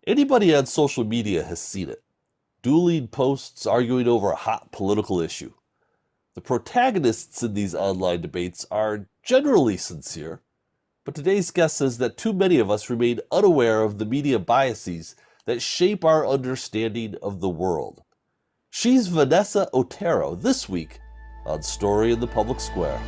Anybody on social media has seen it. Dueling posts arguing over a hot political issue. The protagonists in these online debates are generally sincere, but today's guest says that too many of us remain unaware of the media biases that shape our understanding of the world. She's Vanessa Otero this week on Story in the Public Square.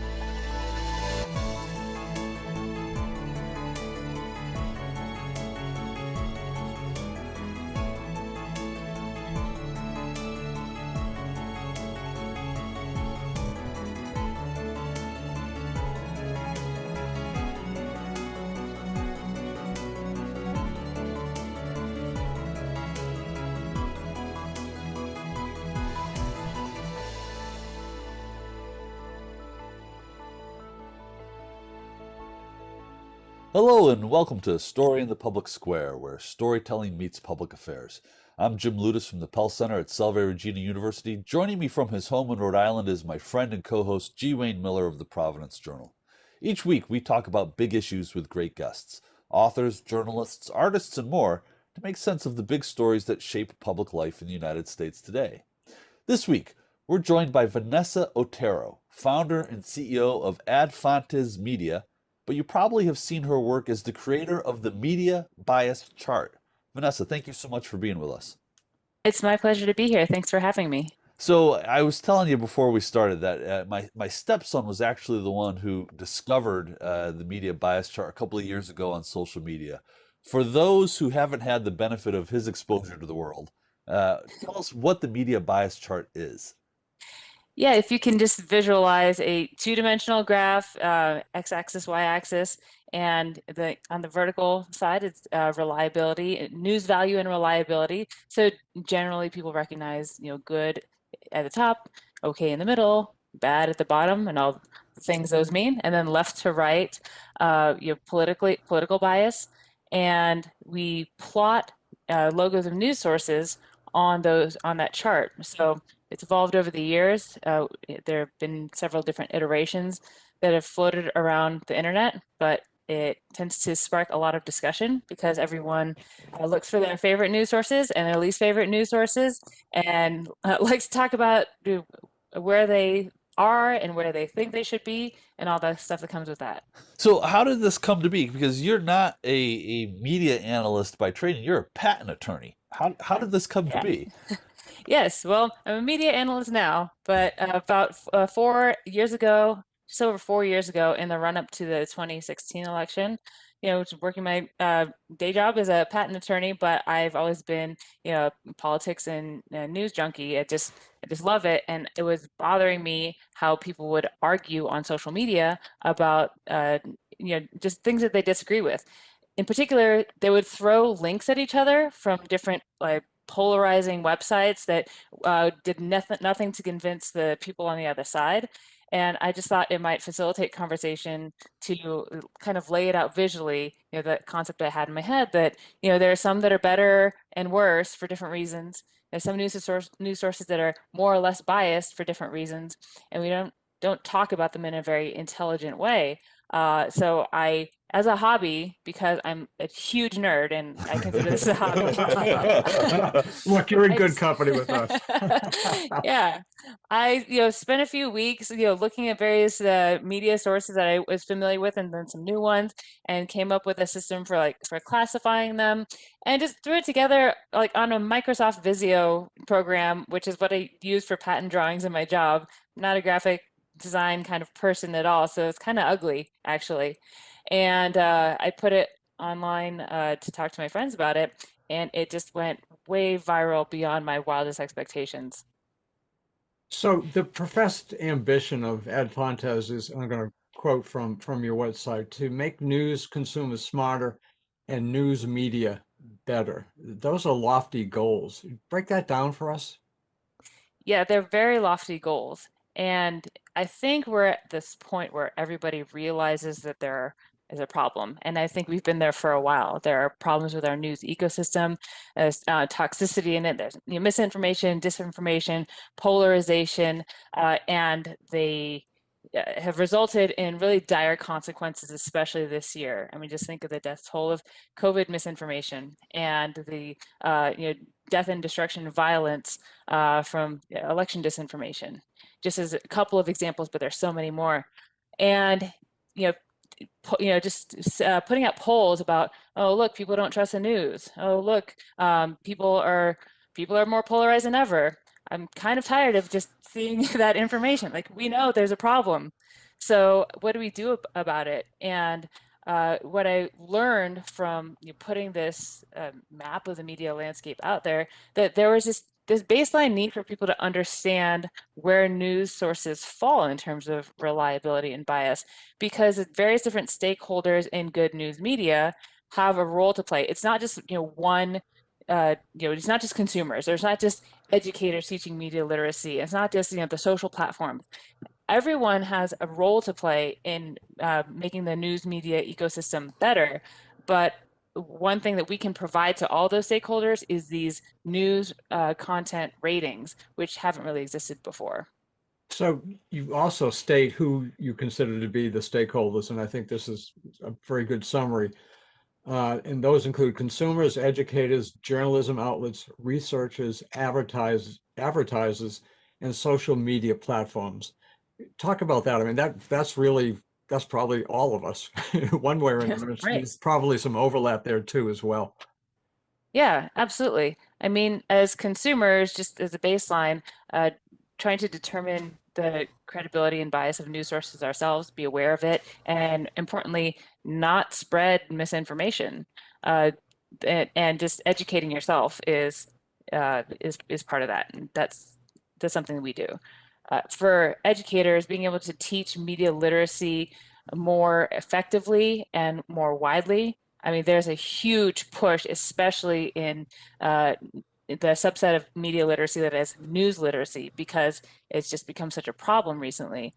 Hello and welcome to Story in the Public Square, where storytelling meets public affairs. I'm Jim Ludis from the Pell Center at Salve Regina University. Joining me from his home in Rhode Island is my friend and co-host G. Wayne Miller of the Providence Journal. Each week we talk about big issues with great guests, authors, journalists, artists, and more to make sense of the big stories that shape public life in the United States today. This week, we're joined by Vanessa Otero, founder and CEO of Edpontes Media, but you probably have seen her work as the creator of the Media Bias Chart. Vanessa, thank you so much for being with us. It's my pleasure to be here. Thanks for having me. So I was telling you before we started that my stepson was actually the one who discovered the Media Bias Chart a couple of years ago on social media. For those who haven't had the benefit of his exposure to the world, tell us what the Media Bias Chart is. Yeah, if you can just visualize a two-dimensional graph, x-axis, y-axis, and on the vertical side, it's reliability, news value and reliability. So generally, people recognize, good at the top, okay in the middle, bad at the bottom, and all the things those mean. And then left to right, you have political bias, and we plot logos of news sources on that chart. So it's evolved over the years. There have been several different iterations that have floated around the internet, but it tends to spark a lot of discussion because everyone looks for their favorite news sources and their least favorite news sources and likes to talk about where they are and where they think they should be and all the stuff that comes with that. So how did this come to be? Because you're not a media analyst by training, you're a patent attorney. How did this come to Yeah. be? Yes, well, I'm a media analyst now, but about 4 years ago, just over 4 years ago, in the run-up to the 2016 election, just working my day job as a patent attorney, but I've always been, politics and news junkie. I just love it, and it was bothering me how people would argue on social media about, just things that they disagree with. In particular, they would throw links at each other from different like polarizing websites that did nothing to convince the people on the other side. And I just thought it might facilitate conversation to kind of lay it out visually, that concept I had in my head that, there are some that are better and worse for different reasons. There's some news sources that are more or less biased for different reasons, and we don't talk about them in a very intelligent way. So as a hobby, because I'm a huge nerd and I consider this a hobby. Look, you're in I good just, company with us. yeah, I spent a few weeks looking at various media sources that I was familiar with, and then some new ones, and came up with a system for classifying them, and just threw it together like on a Microsoft Visio program, which is what I use for patent drawings in my job. I'm not a graphic design kind of person at all, so it's kind of ugly actually. And I put it online to talk to my friends about it, and it just went way viral beyond my wildest expectations. So the professed ambition of Ed Fontes is, I'm going to quote from your website, to make news consumers smarter and news media better. Those are lofty goals. Break that down for us. Yeah, they're very lofty goals. And I think we're at this point where everybody realizes that there is a problem. And I think we've been there for a while. There are problems with our news ecosystem. There's toxicity in it. There's misinformation, disinformation, polarization, and have resulted in really dire consequences, especially this year. I mean, just think of the death toll of COVID misinformation and the death and destruction and violence from election disinformation. Just as a couple of examples, but there's so many more. And you know, just putting out polls about, oh look, people don't trust the news. Oh look, people are more polarized than ever. I'm kind of tired of just seeing that information. Like, we know there's a problem. So what do we do about it? And what I learned from putting this map of the media landscape out there, that there was this baseline need for people to understand where news sources fall in terms of reliability and bias, because various different stakeholders in good news media have a role to play. It's not just one it's not just consumers. There's not just educators teaching media literacy. It's not just the social platforms. Everyone has a role to play in making the news media ecosystem better. But one thing that we can provide to all those stakeholders is these news content ratings, which haven't really existed before. So you also state who you consider to be the stakeholders, and I think this is a very good summary. And those include consumers, educators, journalism outlets, researchers, advertisers, and social media platforms. Talk about that. I mean, that's probably all of us, one way or another. Right. There's probably some overlap there too, as well. Yeah, absolutely. I mean, as consumers, just as a baseline, trying to determine the credibility and bias of news sources ourselves, be aware of it, and importantly, not spread misinformation. And just educating yourself is part of that, and that's something that we do. For educators, being able to teach media literacy more effectively and more widely. I mean, there's a huge push, especially in the subset of media literacy that is news literacy, because it's just become such a problem recently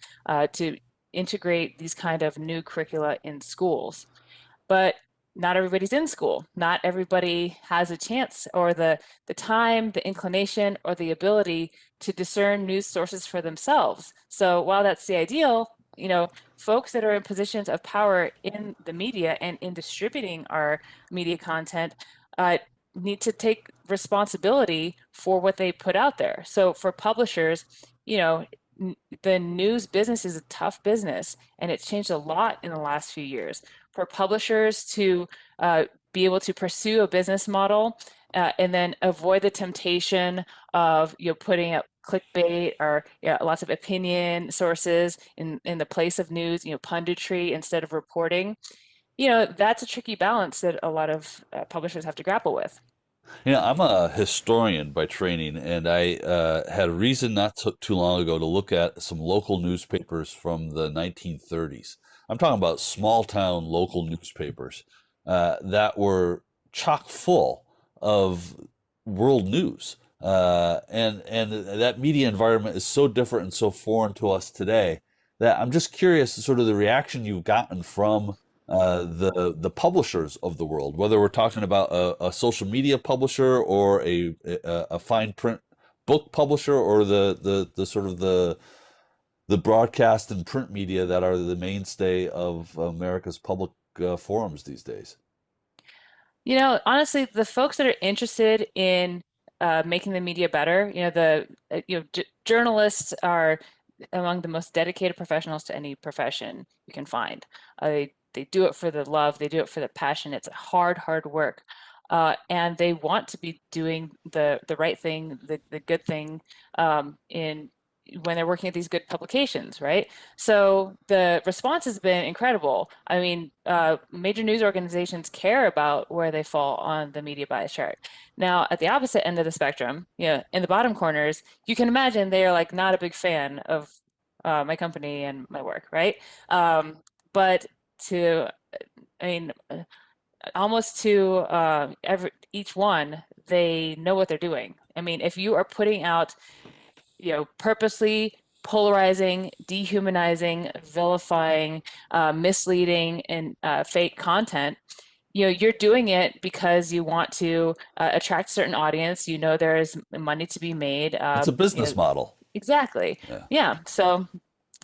to integrate these kind of new curricula in schools. But not everybody's in school. Not everybody has a chance or the time, the inclination, or the ability to discern news sources for themselves. So while that's the ideal, folks that are in positions of power in the media and in distributing our media content need to take responsibility for what they put out there. So for publishers, the news business is a tough business, and it's changed a lot in the last few years. For publishers to be able to pursue a business model and then avoid the temptation of putting up clickbait or lots of opinion sources in the place of news, punditry instead of reporting, that's a tricky balance that a lot of publishers have to grapple with. I'm a historian by training, and I had a reason not too long ago to look at some local newspapers from the 1930s. I'm talking about small town local newspapers that were chock full of world news. And that media environment is so different and so foreign to us today that I'm just curious, sort of the reaction you've gotten from the publishers of the world, whether we're talking about a social media publisher or a fine print book publisher, or the sort of the broadcast and print media that are the mainstay of America's public forums these days. Honestly, the folks that are interested in making the media better, journalists are among the most dedicated professionals to any profession you can find. They do it for the love, they do it for the passion. It's hard work. And they want to be doing the right thing, the good thing in when they're working at these good publications, right? So the response has been incredible. I mean, major news organizations care about where they fall on the media bias chart. Now, at the opposite end of the spectrum, in the bottom corners, you can imagine they are like not a big fan of my company and my work, right? But I mean, almost to each one, they know what they're doing. I mean, if you are putting out purposely polarizing, dehumanizing, vilifying, misleading, and fake content, you're doing it because you want to attract a certain audience. There is money to be made. It's a business model. Exactly. Yeah. Yeah. So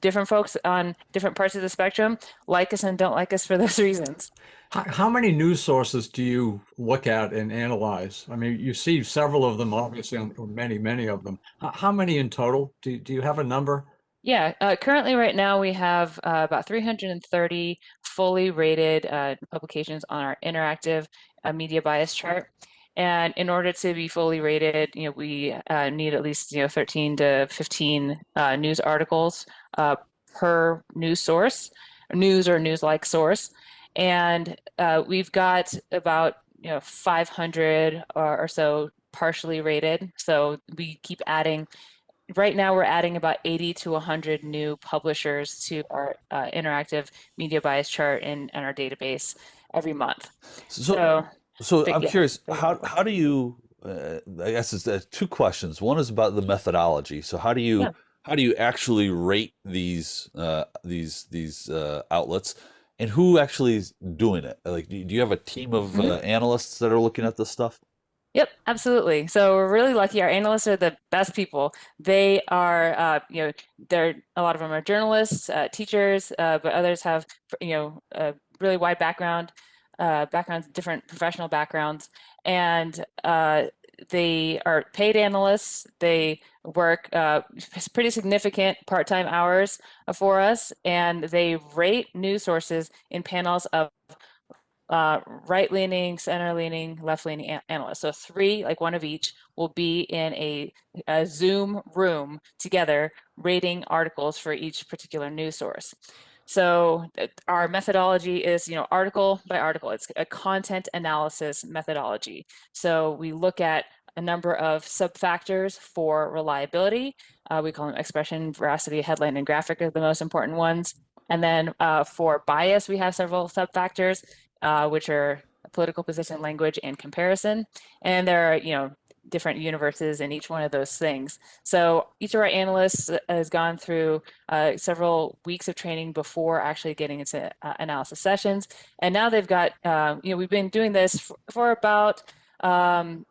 different folks on different parts of the spectrum like us and don't like us for those reasons. How many news sources do you look at and analyze? I mean, you see several of them, obviously, or many of them. How many in total? Do you have a number? Yeah, currently right now we have about 330 fully rated publications on our interactive media bias chart. And in order to be fully rated, we need at least 13 to 15 news articles per news source, news or news-like source. And we've got about 500 or so partially rated. So we keep adding. Right now, we're adding about 80 to 100 new publishers to our interactive media bias chart in our database every month. So, so Big, I'm yeah, curious, big how number. how do you? I guess it's two questions. One is about the methodology. So Yeah. how do you actually rate these outlets, and who actually is doing it? Like, do you have a team of Mhm. analysts that are looking at this stuff? Yep, absolutely. So we're really lucky. Our analysts are the best people. They are, they're a lot of them are journalists, teachers, but others have, a really wide backgrounds, different professional backgrounds, and they are paid analysts. They work pretty significant part-time hours for us, and they rate news sources in panels of right-leaning, center-leaning, left-leaning analysts. So three, like one of each, will be in a Zoom room together, rating articles for each particular news source. So our methodology is, article by article. It's a content analysis methodology. So we look at a number of sub-factors for reliability. We call them expression, veracity, headline, and graphic are the most important ones. And then for bias, we have several sub-factors which are political position, language, and comparison. And there are, different universes in each one of those things. So each of our analysts has gone through several weeks of training before actually getting into analysis sessions. And now they've got, we've been doing this for about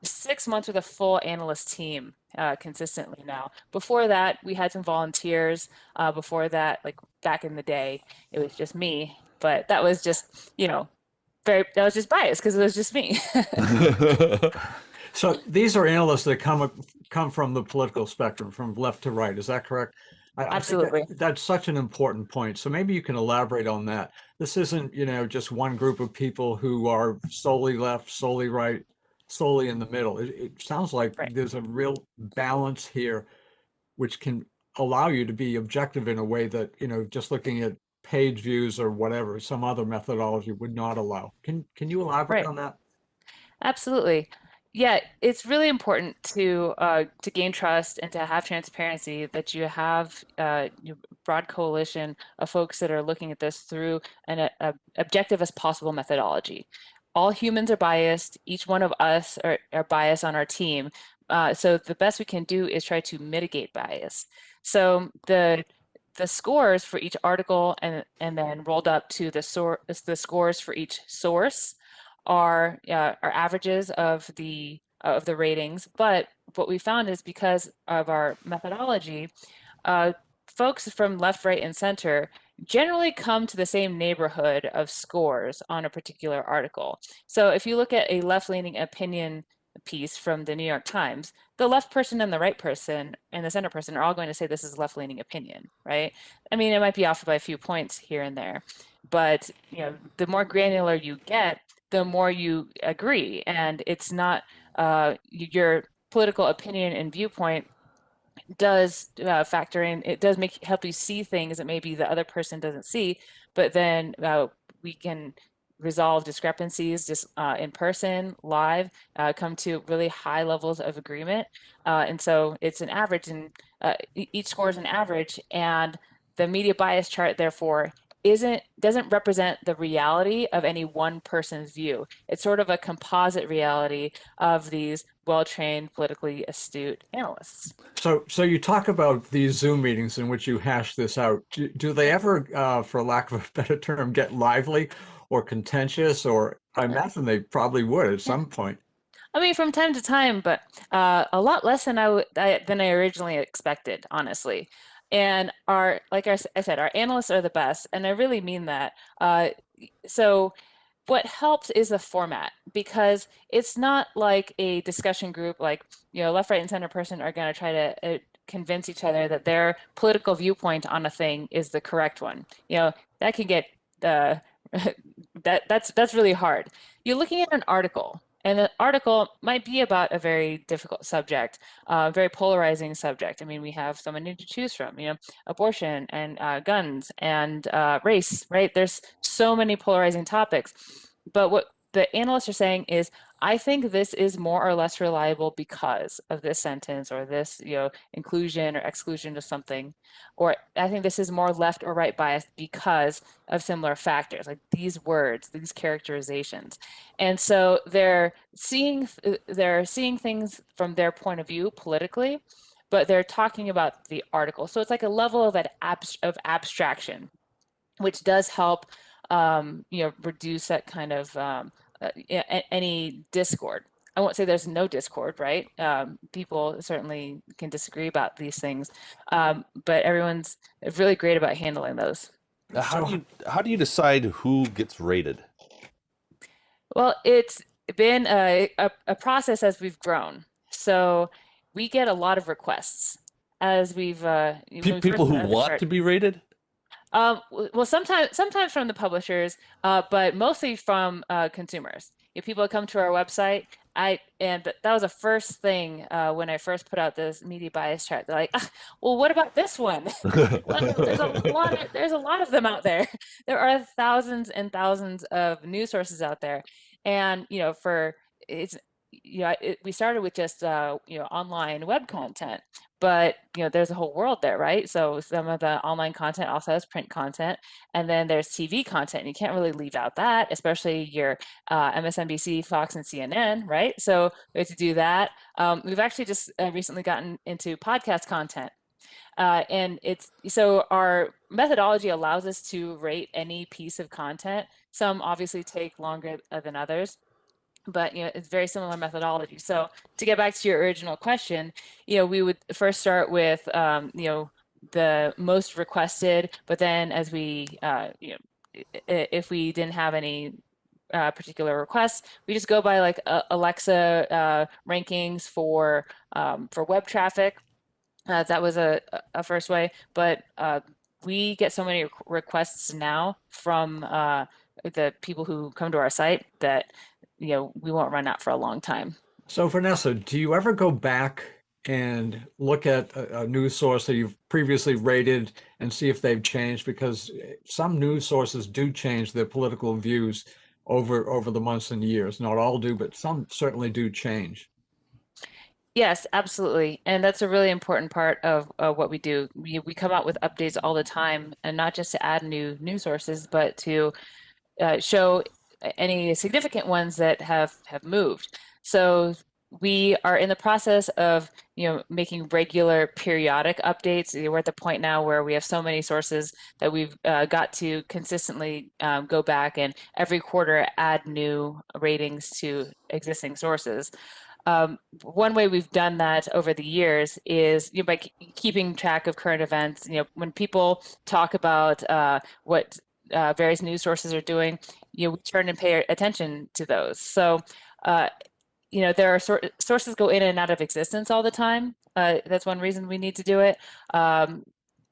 6 months with a full analyst team consistently now. Before that, we had some volunteers. Before that, like back in the day, it was just me. But that was just, that was just biased because it was just me. So these are analysts that come from the political spectrum, from left to right. Is that correct? I think Absolutely. that's such an important point. So maybe you can elaborate on that. This isn't, just one group of people who are solely left, solely right, solely in the middle. It sounds like Right. there's a real balance here, which can allow you to be objective in a way that, just looking at page views or whatever, some other methodology would not allow. Can you elaborate Right. on that? Absolutely. Yeah, it's really important to gain trust and to have transparency that you have broad coalition of folks that are looking at this through an objective as possible methodology. All humans are biased. Each one of us are biased on our team. So the best we can do is try to mitigate bias. So the scores for each article and then rolled up to the scores for each source are averages of the ratings. But what we found is because of our methodology, folks from left, right, and center generally come to the same neighborhood of scores on a particular article. So if you look at a left-leaning opinion piece from the New York Times, the left person and the right person and the center person are all going to say this is left-leaning opinion, right? I mean, it might be off by a few points here and there, but the more granular you get, the more you agree, and it's not your political opinion and viewpoint does factor in. It does help you see things that maybe the other person doesn't see, but then we can resolve discrepancies just in person, live, come to really high levels of agreement. And so it's an average, and each score is an average, and the media bias chart, therefore, doesn't represent the reality of any one person's view. It's sort of a composite reality of these well-trained, politically astute analysts. So you talk about these Zoom meetings in which you hash this out. Do they ever, for lack of a better term, get lively or contentious? Or I imagine they probably would at Yeah. some point. I mean, from time to time, but a lot less than than I originally expected, honestly. And like I said, our analysts are the best, and I really mean that. So what helps is the format, because it's not like a discussion group, like, left, right, and center person are going to try to convince each other that their political viewpoint on a thing is the correct one. That can get uh, that's really hard. You're looking at an article, and the article might be about a very difficult subject, very polarizing subject. I mean, we have so many to choose from, abortion and guns and race, right? There's so many polarizing topics. But what the analysts are saying is, I think this is more or less reliable because of this sentence, or this, inclusion or exclusion of something. Or I think this is more left or right biased because of similar factors, like these words, these characterizations. And so they're seeing things from their point of view politically, but they're talking about the article. So it's like a level of abstraction, which does help reduce that kind of any discord. I won't say there's no discord, right? People certainly can disagree about these things, but everyone's really great about handling those. How do you decide who gets rated? Well, it's been a process as we've grown. So we get a lot of requests as we've when we first People who want started. to be rated? Well, sometimes from the publishers, but mostly from consumers. People come to our website. That was the first thing when I first put out this media bias chart. They're like, well, what about this one? Well, there's a lot of them out there. There are thousands and thousands of news sources out there, and we started with just online web content, but there's a whole world there, right? So some of the online content also has print content, and then there's TV content, and you can't really leave out that, especially your MSNBC, Fox, and CNN, right? So we have to do that. We've actually just recently gotten into podcast content. And so our methodology allows us to rate any piece of content. Some obviously take longer than others, but it's very similar methodology. So to get back to your original question, we would first start with the most requested, but then as we if we didn't have any particular requests, we just go by like Alexa rankings for web traffic. That was a first way, but we get so many requests now from the people who come to our site that we won't run out for a long time. So Vanessa, do you ever go back and look at a news source that you've previously rated and see if they've changed? Because some news sources do change their political views over the months and years. Not all do, but some certainly do change. Yes, absolutely. And that's a really important part of what we do. We come out with updates all the time, and not just to add new news sources, but to show any significant ones that have moved. So we are in the process of making regular periodic updates. We're at the point now where we have so many sources that we've got to consistently go back and every quarter add new ratings to existing sources. One way we've done that over the years is by keeping track of current events. When people talk about what various news sources are doing, we turn and pay attention to those. So, there are sources go in and out of existence all the time. That's one reason we need to do it.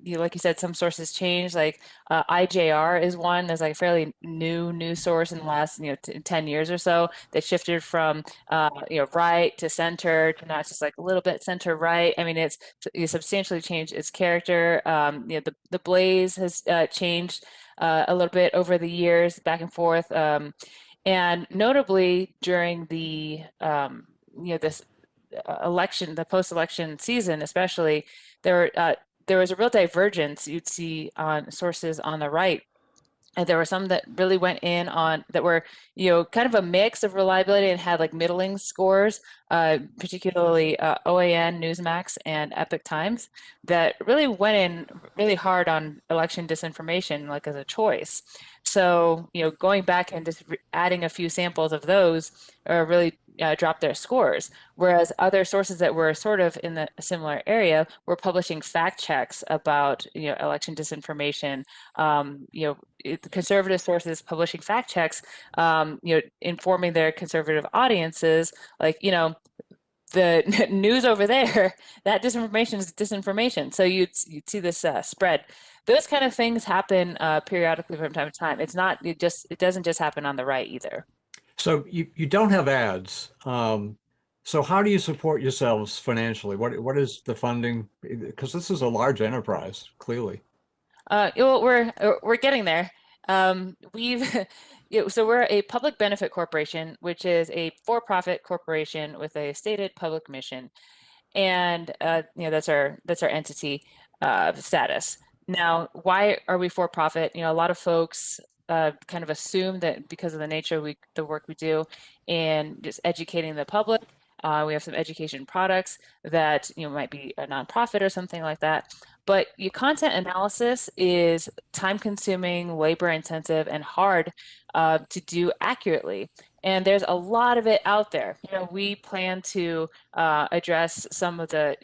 Like you said, some sources change. Like IJR is one. There's like a fairly new news source in the last 10 years or so. They shifted from right to center to now it's just like a little bit center right. I mean, it's substantially changed its character. The Blaze has changed a little bit over the years, back and forth. And notably during the this election, the post-election season, especially, there was a real divergence you'd see on sources on the right. And there were some that really went in on that were, kind of a mix of reliability and had like middling scores, particularly OAN, Newsmax, and Epoch Times, that really went in really hard on election disinformation, like as a choice. So, going back and just adding a few samples of those really drop their scores. Whereas other sources that were sort of in the similar area were publishing fact checks about, election disinformation. Conservative sources publishing fact checks, informing their conservative audiences, like, the news over there, that disinformation is disinformation. So you'd see this spread. Those kind of things happen periodically from time to time. It doesn't just happen on the right either. So you don't have ads. So how do you support yourselves financially? What is the funding? Because this is a large enterprise, clearly. We're getting there. So we're a public benefit corporation, which is a for-profit corporation with a stated public mission, and that's our entity status. Now, why are we for profit? A lot of folks kind of assume that because of the nature of the work we do and just educating the public, we have some education products that might be a nonprofit or something like that. But your content analysis is time consuming, labor intensive, and hard to do accurately. And there's a lot of it out there. We plan to address some of the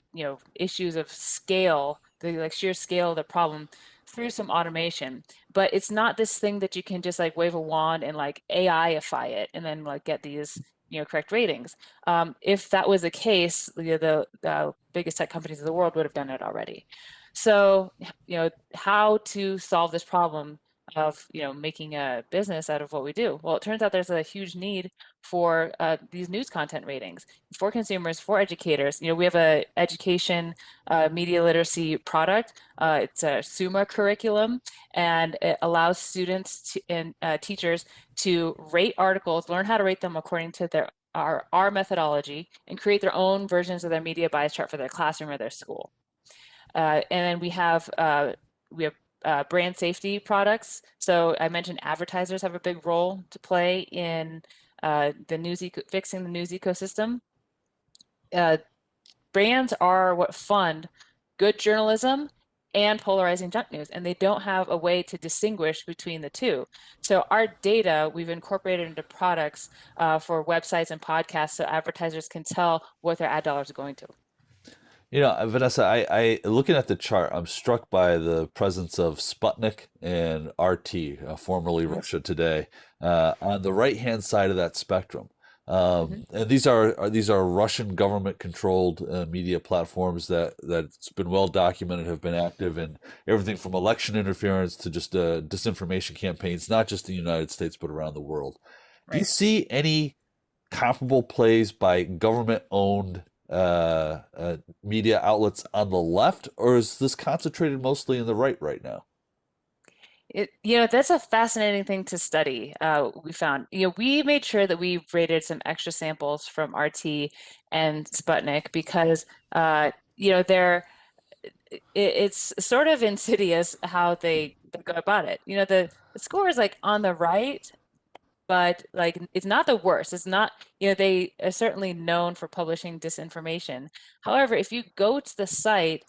issues of scale, the sheer scale of the problem through some automation. But it's not this thing that you can just wave a wand and AI-ify it and then get these correct ratings. If that was the case, the biggest tech companies in the world would have done it already. So, how to solve this problem of making a business out of what we do? Well, it turns out there's a huge need for these news content ratings for consumers, for educators. We have a education media literacy product. It's a SUMA curriculum, and it allows students and teachers to rate articles, learn how to rate them according to our methodology, and create their own versions of their media bias chart for their classroom or their school. And then we have brand safety products. So I mentioned advertisers have a big role to play in fixing the news ecosystem. Brands are what fund good journalism and polarizing junk news, and they don't have a way to distinguish between the two. So our data we've incorporated into products for websites and podcasts, so advertisers can tell what their ad dollars are going to. Vanessa, I looking at the chart, I'm struck by the presence of Sputnik and RT, formerly Russia Today, on the right-hand side of that spectrum. And these are Russian government-controlled media platforms that's been well documented, have been active in everything from election interference to just disinformation campaigns, not just in the United States but around the world. Right. Do you see any comparable plays by government-owned media outlets on the left, or is this concentrated mostly in the right now? That's a fascinating thing to study. We found, we made sure that we rated some extra samples from RT and Sputnik because, it's sort of insidious how they go about it. The score is on the right, but it's not the worst. It's not, they are certainly known for publishing disinformation. However, if you go to the site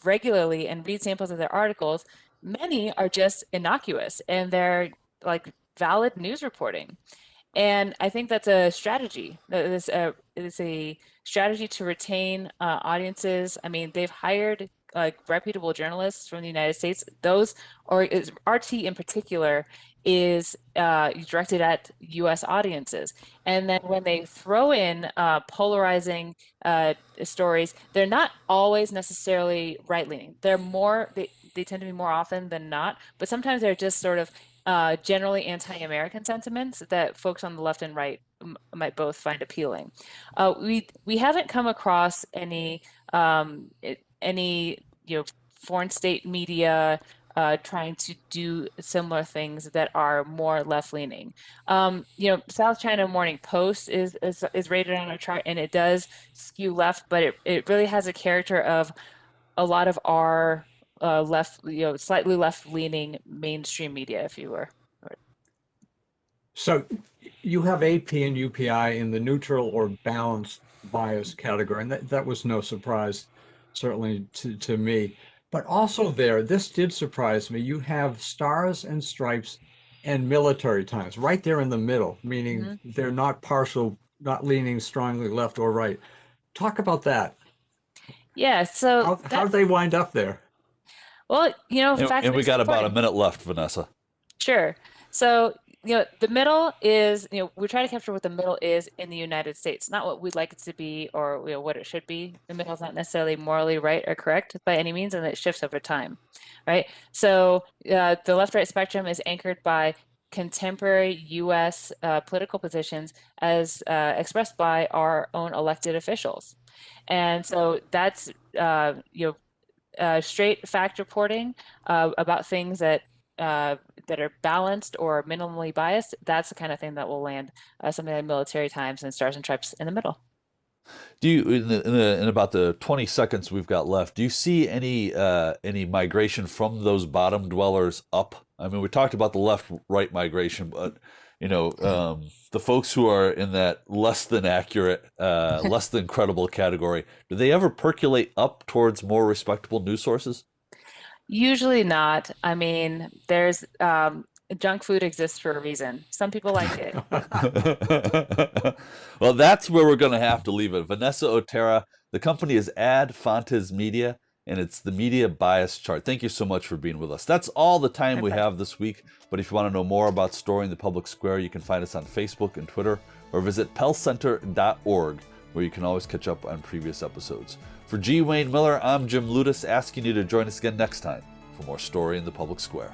regularly and read samples of their articles, many are just innocuous and they're valid news reporting. And I think that's a strategy. It's a strategy to retain audiences. I mean, they've hired reputable journalists from the United States. RT in particular is directed at U.S. audiences. And then when they throw in polarizing stories, they're not always necessarily right-leaning. They tend to be more often than not, but sometimes they're just sort of generally anti-American sentiments that folks on the left and right might both find appealing. We haven't come across any foreign state media trying to do similar things that are more left-leaning. South China Morning Post is rated on our chart, and it does skew left, but it really has a character of a lot of our slightly left-leaning mainstream media, if you were. So you have AP and UPI in the neutral or balanced bias category, and that was no surprise, certainly to me. But also this did surprise me. You have stars and stripes and military times right there in the middle, meaning they're not partial not leaning strongly left or right. Talk about that. Yeah, so How that, did they wind up there? well, fact And we based got about a reporting. minute left, Vanessa. Sure. So, the middle is, we try to capture what the middle is in the United States, not what we'd like it to be or what it should be. The middle is not necessarily morally right or correct by any means, and it shifts over time, right? So, the left-right spectrum is anchored by contemporary U.S. Political positions as expressed by our own elected officials. And so that's, straight fact reporting about things that are balanced or minimally biased. That's the kind of thing that will land something like Military Times and Stars and Stripes in the middle. Do you, in about the 20 seconds we've got left, do you see any migration from those bottom dwellers up? I mean, we talked about the left-right migration, but the folks who are in that less than accurate, less than credible category, do they ever percolate up towards more respectable news sources? Usually not. I mean, there's junk food exists for a reason. Some people like it. Well, that's where we're going to have to leave it. Vanessa Otero, the company is Edpontes Media, and it's the Media Bias Chart. Thank you so much for being with us. That's all the time we have this week. But if you want to know more about Story in the Public Square, you can find us on Facebook and Twitter, or visit pellcenter.org, where you can always catch up on previous episodes. For G. Wayne Miller, I'm Jim Ludis, asking you to join us again next time for more Story in the Public Square.